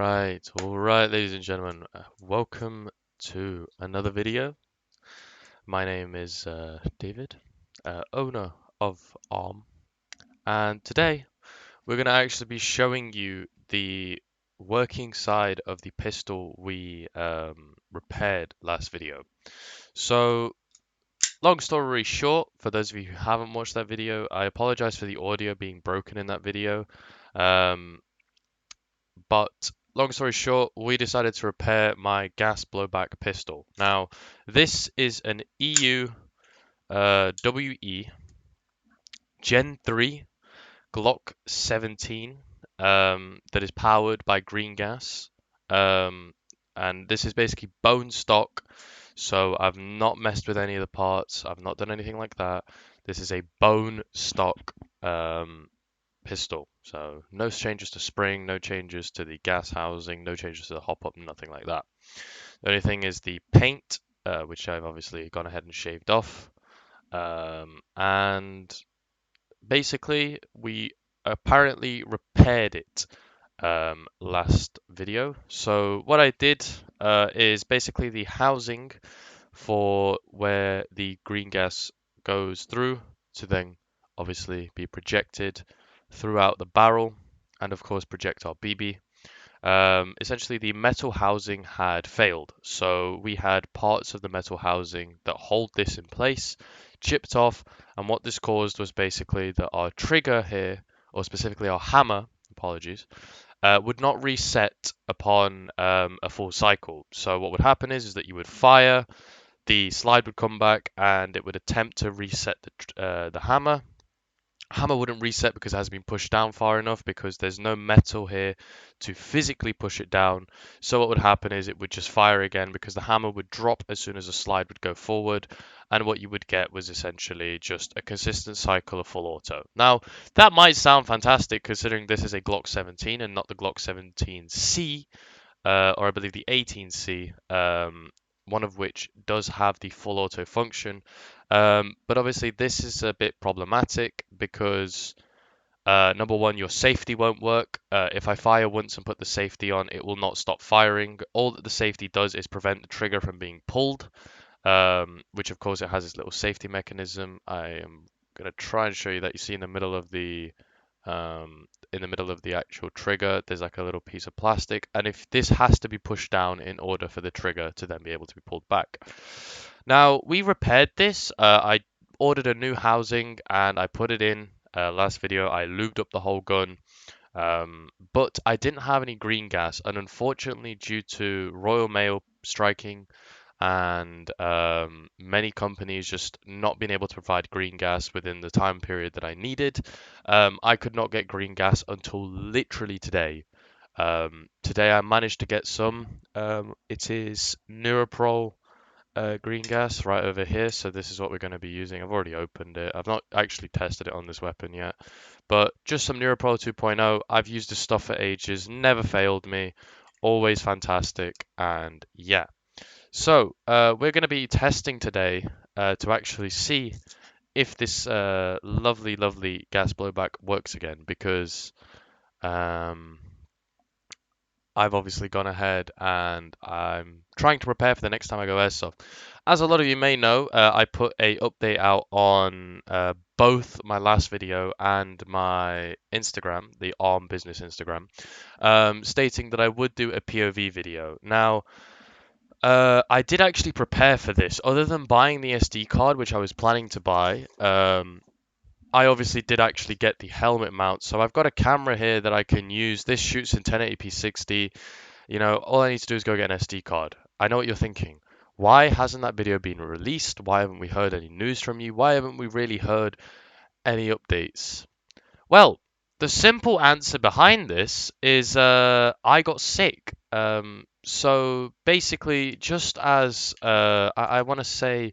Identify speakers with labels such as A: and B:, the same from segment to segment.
A: All right, ladies and gentlemen, welcome to another video. My name is David, owner of Arm, and today we're going to actually be showing you the working side of the pistol we repaired last video. So, long story short, for those of you who haven't watched that video, I apologize for the audio being broken in that video. Um, But long story short, we decided to repair my gas blowback pistol. Now, this is an EU WE Gen 3 Glock 17 that is powered by green gas. Um, and this is basically bone stock. So I've not messed with any of the parts. I've not done anything like that. This is a bone stock pistol. So no changes to spring, no changes to the gas housing, no changes to the hop up, nothing like that. The only thing is the paint, which I've obviously gone ahead and shaved off. And basically, we apparently repaired it last video. So what I did is basically the housing for where the green gas goes through to then obviously be projected throughout the barrel and of course project our BB. Essentially the metal housing had failed, so we had parts of the metal housing that hold this in place chipped off, and what this caused was basically that our trigger here, or specifically our hammer, apologies, would not reset upon a full cycle. So what would happen is that you would fire, the slide would come back, and it would attempt to reset the hammer. Hammer wouldn't reset because it hasn't been pushed down far enough, because there's no metal here to physically push it down. So what would happen is it would just fire again because the hammer would drop as soon as the slide would go forward, and what you would get was essentially just a consistent cycle of full auto. Now, that might sound fantastic considering this is a Glock 17 and not the Glock 17C, or I believe the 18C, one of which does have the full auto function. But obviously this is a bit problematic because number one, your safety won't work. If I fire once and put the safety on, it will not stop firing. All that the safety does is prevent the trigger from being pulled, which of course it has this little safety mechanism. I am going to try and show you that. You see in the middle of the actual trigger, there's like a little piece of plastic, and if this has to be pushed down in order for the trigger to then be able to be pulled back. Now, we repaired this. I ordered a new housing and I put it in. Last video, I lubed up the whole gun, but I didn't have any green gas, and unfortunately, due to Royal Mail striking and many companies just not being able to provide green gas within the time period that I needed, I could not get green gas until literally today. Today I managed to get some. It is Neuroprol green gas right over here, so this is what we're going to be using. I've already opened it. I've not actually tested it on this weapon yet, but just some Neuroprol 2.0. I've used this stuff for ages, never failed me, always fantastic, and yeah. So, we're going to be testing today to actually see if this lovely, lovely gas blowback works again, because um, I've obviously gone ahead and I'm trying to prepare for the next time I go airsoft. As a lot of you may know, I put a update out on both my last video and my Instagram, the Arm Business Instagram, stating that I would do a POV video. Now, I did actually prepare for this. Other than buying the SD card, which I was planning to buy, I obviously did actually get the helmet mount. So I've got a camera here that I can use. This shoots in 1080p 60. You know, all I need to do is go get an SD card. I know what you're thinking. Why hasn't that video been released? Why haven't we heard any news from you? Why haven't we really heard any updates? Well, the simple answer behind this is I got sick. So basically, just as I want to say,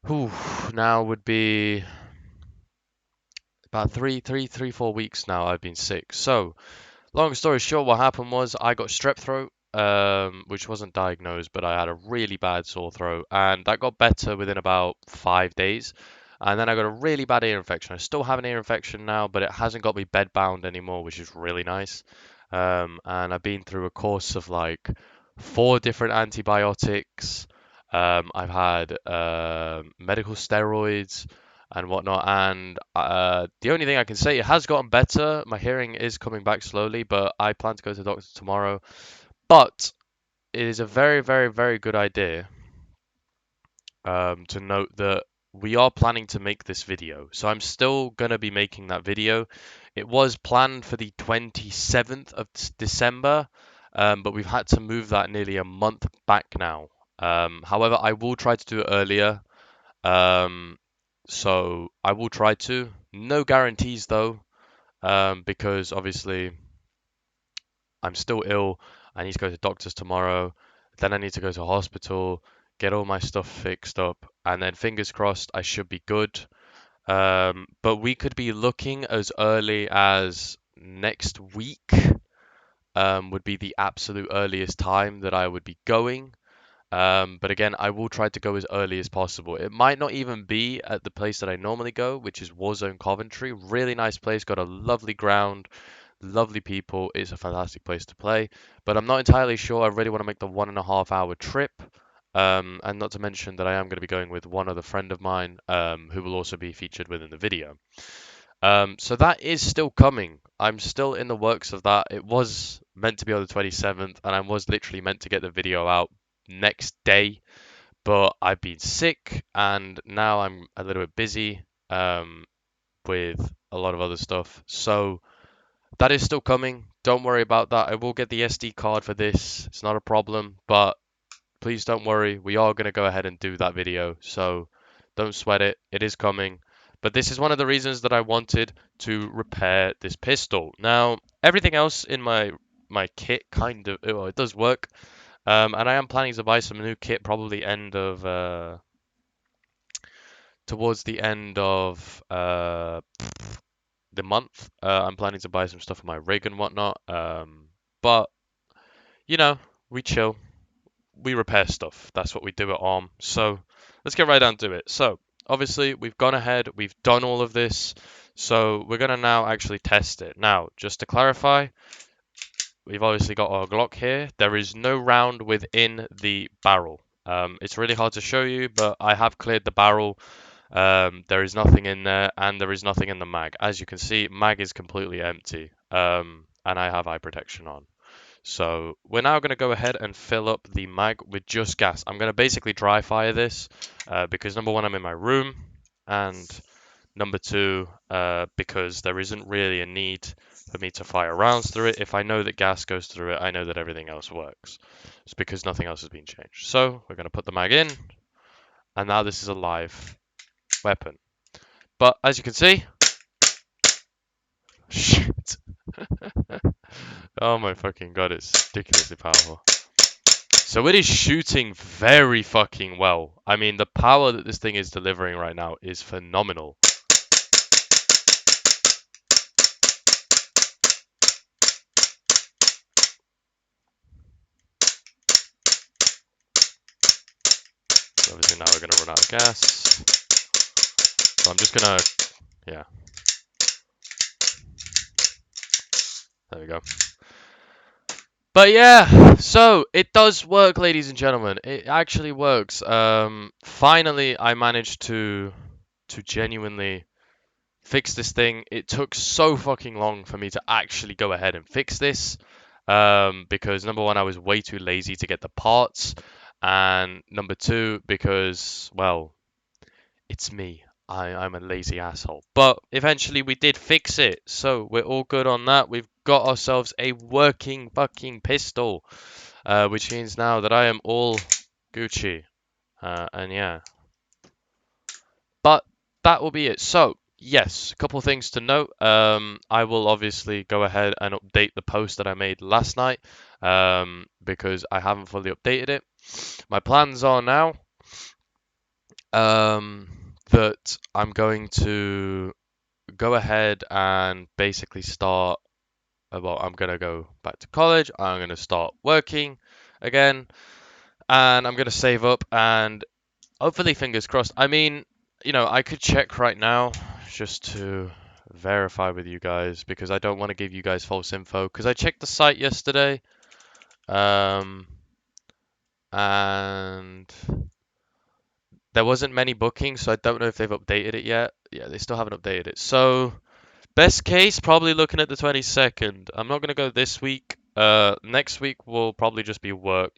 A: whew, now would be about 4 weeks now I've been sick. So long story short, what happened was I got strep throat, which wasn't diagnosed, but I had a really bad sore throat, and that got better within about 5 days. And then I got a really bad ear infection. I still have an ear infection now, but it hasn't got me bedbound anymore, which is really nice. And I've been through a course of like 4 different antibiotics. I've had medical steroids and whatnot, and the only thing I can say, it has gotten better. My hearing is coming back slowly, but I plan to go to the doctor tomorrow. But it is a very, very, very good idea to note that we are planning to make this video. So I'm still going to be making that video. It was planned for the 27th of December, but we've had to move that nearly a month back now. However, I will try to do it earlier. Um, so I will try to. No guarantees though, because obviously I'm still ill. I need to go to doctors tomorrow. Then I need to go to hospital, get all my stuff fixed up, and then fingers crossed I should be good. But we could be looking as early as next week, would be the absolute earliest time that I would be going. But again, I will try to go as early as possible. It might not even be at the place that I normally go, which is Warzone Coventry. Really nice place, got a lovely ground, lovely people. It's a fantastic place to play. But I'm not entirely sure. I really want to make the 1.5 hour trip. And not to mention that I am going to be going with one other friend of mine, who will also be featured within the video. So that is still coming. I'm still in the works of that. It was meant to be on the 27th, and I was literally meant to get the video out next day, but I've been sick, and now I'm a little bit busy with a lot of other stuff. So that is still coming. Don't worry about that. I will get the SD card for this. It's not a problem, but please don't worry. We are going to go ahead and do that video. So don't sweat it. It is coming. But this is one of the reasons that I wanted to repair this pistol. Now, everything else in my kit kind of, well, it does work. And I am planning to buy some new kit probably towards the end of the month. I'm planning to buy some stuff for my rig and whatnot. But you know, we chill, we repair stuff. That's what we do at Arm. So let's get right down to it. So obviously we've gone ahead, we've done all of this. So we're gonna now actually test it. Now, just to clarify, we've obviously got our Glock here. There is no round within the barrel. It's really hard to show you, but I have cleared the barrel. There is nothing in there, and there is nothing in the mag. As you can see, mag is completely empty, and I have eye protection on. So we're now going to go ahead and fill up the mag with just gas. I'm going to basically dry fire this because number one, I'm in my room, and number two, because there isn't really a need for me to fire rounds through it. If I know that gas goes through it, I know that everything else works. It's because nothing else has been changed. So we're going to put the mag in, and now this is a live weapon. But as you can see, shit. Oh my fucking god, it's ridiculously powerful. So it is shooting very fucking well. I mean, the power that this thing is delivering right now is phenomenal. So obviously now we're going to run out of gas. So I'm just going to, yeah. There we go. But yeah, so it does work, ladies and gentlemen. It actually works. Finally, I managed to genuinely fix this thing. It took so fucking long for me to actually go ahead and fix this. Because number one, I was way too lazy to get the parts, and number two, because well, it's me. I'm a lazy asshole. But eventually we did fix it, so we're all good on that. We've got ourselves a working fucking pistol, which means now that I am all Gucci. And yeah. But that will be it. So, yes, a couple of things to note. I will obviously go ahead and update the post that I made last night, because I haven't fully updated it. My plans are now that I'm going to go ahead and basically start. Well, I'm going to go back to college. I'm going to start working again, and I'm going to save up and hopefully, fingers crossed. I mean, I could check right now just to verify with you guys because I don't want to give you guys false info. Because I checked the site yesterday, um, and there wasn't many bookings, so I don't know if they've updated it yet. Yeah, they still haven't updated it. So best case, probably looking at the 22nd. I'm not gonna go this week. Next week will probably just be work.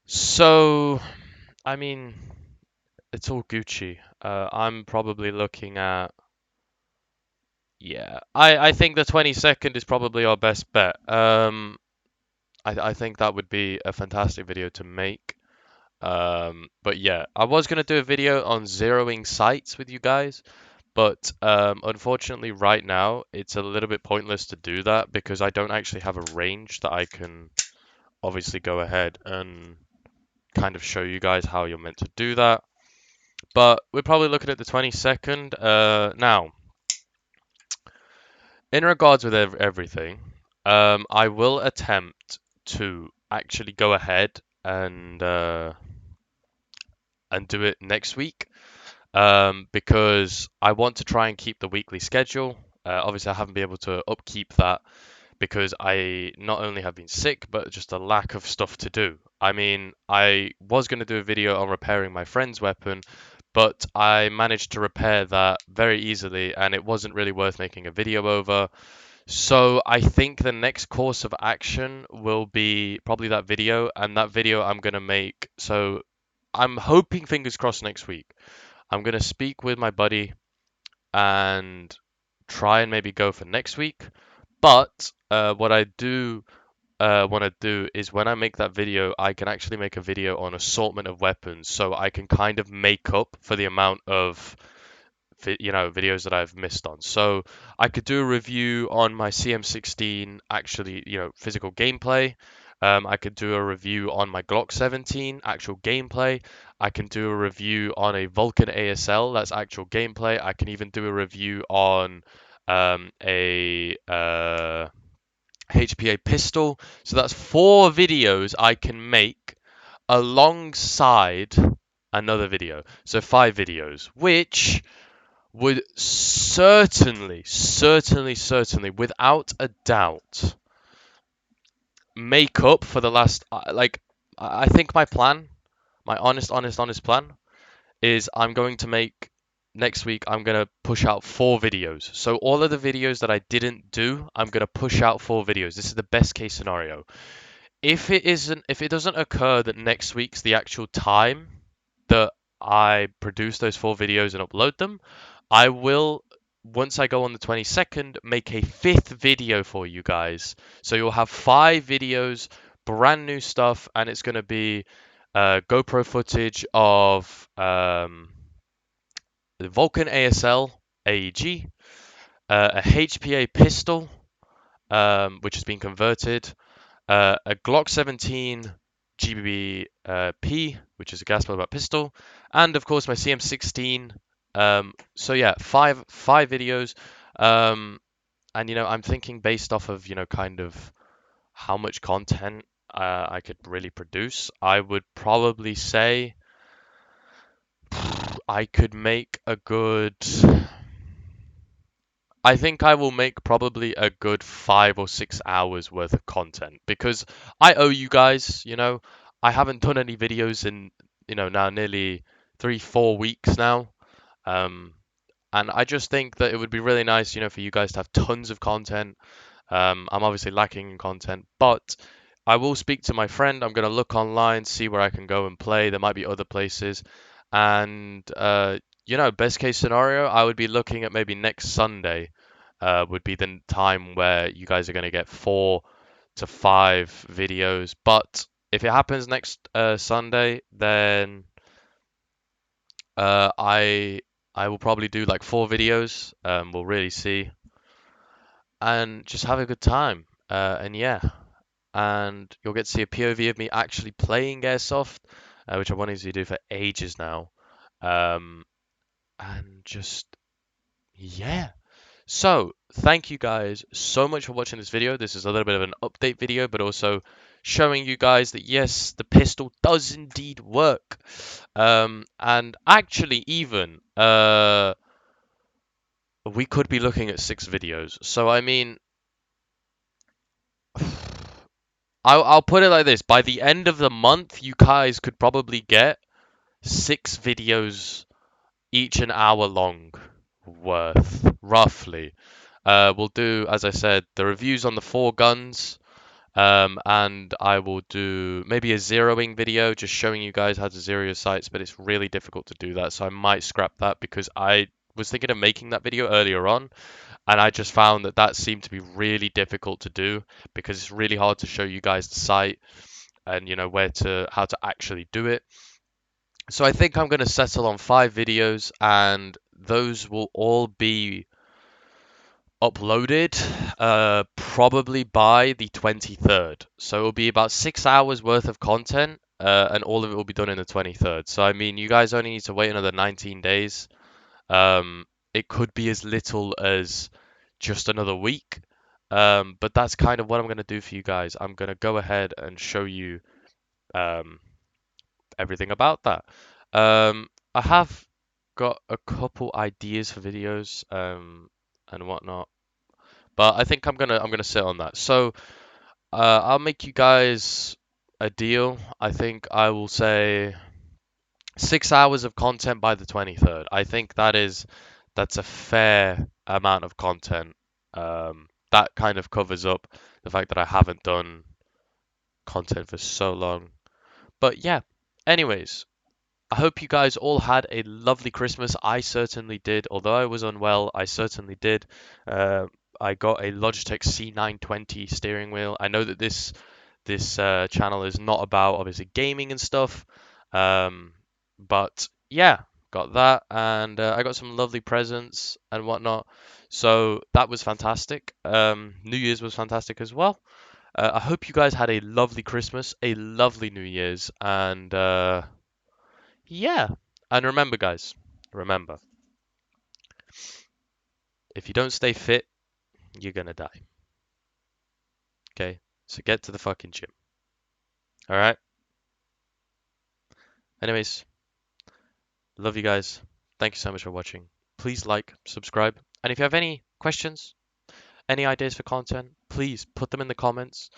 A: So, I mean, it's all Gucci. I'm probably looking at, yeah, I think the 22nd is probably our best bet. I think that would be a fantastic video to make. But yeah, I was gonna do a video on zeroing sites with you guys, but unfortunately right now it's a little bit pointless to do that because I don't actually have a range that I can obviously go ahead and kind of show you guys how you're meant to do that. But we're probably looking at the 22nd. Now, in regards with everything, I will attempt to actually go ahead and do it next week. Because I want to try and keep the weekly schedule. Obviously, I haven't been able to upkeep that because I not only have been sick, but just a lack of stuff to do. I mean, I was going to do a video on repairing my friend's weapon, but I managed to repair that very easily, and it wasn't really worth making a video over. So I think the next course of action will be probably that video, and that video I'm going to make. So I'm hoping, fingers crossed, next week. I'm going to speak with my buddy and try and maybe go for next week. But what I do want to do is when I make that video, I can actually make a video on assortment of weapons, so I can kind of make up for the amount of videos that I've missed on. So I could do a review on my CM16 actually, physical gameplay. I could do a review on my Glock 17 actual gameplay. I can do a review on a Vulcan ASL that's actual gameplay. I can even do a review on a HPA pistol. So that's 4 videos I can make alongside another video. So 5 videos, which would certainly, without a doubt, make up for the last. I think my plan, my honest plan, is I'm going to make next week. I'm gonna push out 4 videos. So all of the videos that I didn't do, I'm gonna push out 4 videos. This is the best case scenario. If it doesn't occur that next week's the actual time that I produce those 4 videos and upload them, I will, once I go on the 22nd, make a 5th video for you guys. So you'll have 5 videos, brand new stuff, and it's going to be GoPro footage of the Vulcan ASL AEG, a HPA pistol, which has been converted, a Glock 17 GBB P, which is a gas pellet pistol, and of course my CM16. So yeah, five videos, and I'm thinking based off of kind of how much content I could really produce. I would probably say I could make a good. I think I will make probably a good 5 or 6 hours worth of content because I owe you guys. I haven't done any videos in, now nearly 3, 4 weeks now. Um, and I just think that it would be really nice, for you guys to have tons of content. I'm obviously lacking in content, but I will speak to my friend. I'm going to look online, see where I can go and play. There might be other places. And, best case scenario, I would be looking at maybe next Sunday would be the time where you guys are going to get 4 to 5 videos. But if it happens next Sunday, then I will probably do like 4 videos. We'll really see and just have a good time. And yeah, and you'll get to see a POV of me actually playing airsoft, which I wanted to do for ages now. Um, and just yeah. So, thank you guys so much for watching this video. This is a little bit of an update video, but also showing you guys that yes, the pistol does indeed work. And actually even we could be looking at 6 videos. So I mean, I'll put it like this: by the end of the month, you guys could probably get 6 videos, each an hour long, worth roughly. We'll do, as I said, the reviews on the 4 guns. And I will do maybe a zeroing video just showing you guys how to zero your sights, but it's really difficult to do that, so I might scrap that because I was thinking of making that video earlier on, and I just found that that seemed to be really difficult to do because it's really hard to show you guys the sight and how to actually do it. So I think I'm going to settle on 5 videos, and those will all be uploaded probably by the 23rd. So it'll be about 6 hours worth of content, and all of it will be done in the 23rd. So I mean, you guys only need to wait another 19 days. It could be as little as just another week. But that's kind of what I'm going to do for you guys. I'm going to go ahead and show you um, everything about that. I have got a couple ideas for videos and whatnot. But I think I'm gonna sit on that. So I'll make you guys a deal. I think I will say 6 hours of content by the 23rd. I think that's a fair amount of content. That kind of covers up the fact that I haven't done content for so long. But yeah, anyways, I hope you guys all had a lovely Christmas. I certainly did. Although I was unwell, I certainly did. Uh, I got a Logitech C920 steering wheel. I know that this channel is not about obviously gaming and stuff, um, but yeah, got that, and I got some lovely presents and whatnot. So that was fantastic. New Year's was fantastic as well. I hope you guys had a lovely Christmas, a lovely New Year's, and yeah. And remember, guys, remember, if you don't stay fit, you're gonna die. Okay? So get to the fucking gym. All right? Anyways, love you guys. Thank you so much for watching. Please like, subscribe, and if you have any questions, any ideas for content, please put them in the comments.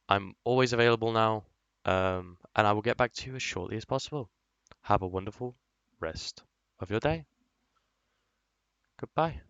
A: I'm always available now, and I will get back to you as shortly as possible. Have a wonderful rest of your day. Goodbye.